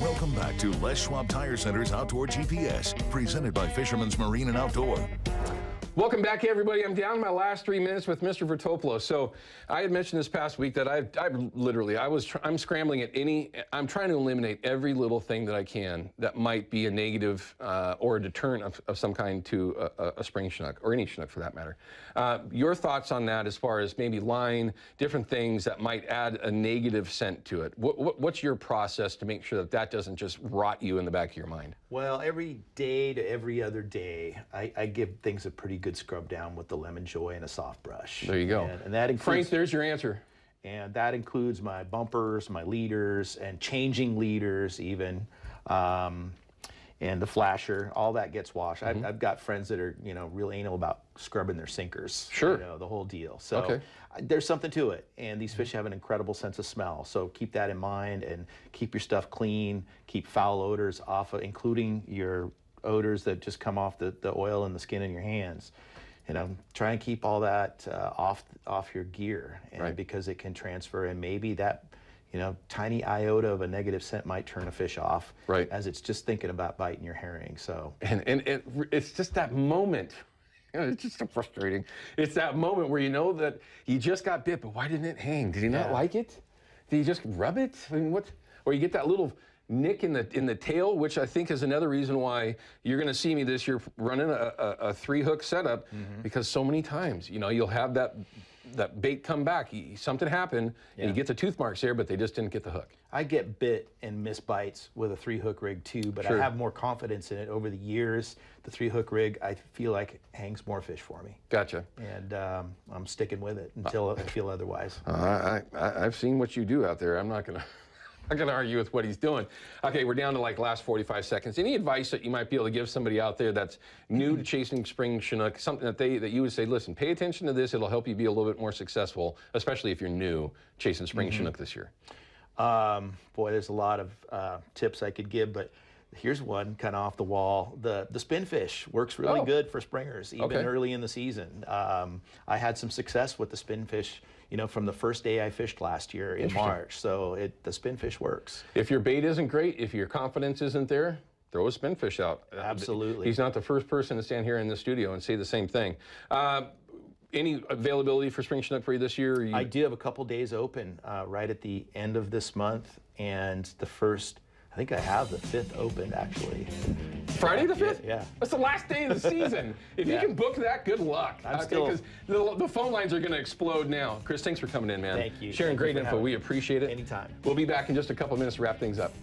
Welcome back to Les Schwab Tire Center's Outdoor GPS, presented by Fisherman's Marine and Outdoor. Welcome back, everybody. I'm down to my last 3 minutes with Mr. Vertopoulos. So I had mentioned this past week that I'm scrambling at I'm trying to eliminate every little thing that I can that might be a negative or a deterrent of some kind to a spring Chinook, or any Chinook for that matter. Your thoughts on that as far as maybe line, different things that might add a negative scent to it? What's your process to make sure that that doesn't just rot you in the back of your mind? Well, every day to every other day, I give things a pretty good scrub down with the Lemon Joy and a soft brush. There you go. And that includes, Frank, there's your answer. And that includes my bumpers, my leaders, and changing leaders even, and the flasher. All that gets washed. I've got friends that are, real anal about scrubbing their sinkers. Sure. The whole deal. So okay. There's something to it. And these fish have an incredible sense of smell. So keep that in mind and keep your stuff clean. Keep foul odors off of, including your odors that just come off the oil and the skin in your hands. Try and keep all that off your gear, and right. because it can transfer, and maybe that tiny iota of a negative scent might turn a fish off, right, as it's just thinking about biting your herring. So and it's just that moment. It's just so frustrating. It's that moment where you know that you just got bit, but why didn't it hang? Did he not like it? Did he just rub it? I mean, what? Or you get that little nick in the tail, which I think is another reason why you're going to see me this year running a 3-hook setup, because so many times, you'll have that bait come back, something happened, and you get the tooth marks there, but they just didn't get the hook. I get bit and miss bites with a 3-hook rig too, but I have more confidence in it over the years. The 3-hook rig, I feel like, hangs more fish for me. Gotcha. And I'm sticking with it until I feel otherwise. I've seen what you do out there. I'm not gonna argue with what he's doing. Okay, we're down to like last 45 seconds. Any advice that you might be able to give somebody out there that's new to chasing spring Chinook, something that you would say, listen, pay attention to this, it'll help you be a little bit more successful, especially if you're new chasing spring Chinook this year? Boy, there's a lot of tips I could give, but here's one kind of off the wall. The spin fish works really good for springers, even early in the season. I had some success with the spin fish, from the first day I fished last year in March. So the spin fish works. If your bait isn't great, if your confidence isn't there, throw a spin fish out. Absolutely. He's not the first person to stand here in the studio and say the same thing. Any availability for spring Chinook for you this year? I do have a couple days open right at the end of this month, and the first, I think I have the 5th opened actually. Friday the 5th? Yeah. That's the last day of the season. If you can book that, good luck. Because the phone lines are going to explode now. Chris, thanks for coming in, man. Thank you. Sharing great info. We appreciate it. Anytime. We'll be back in just a couple minutes to wrap things up.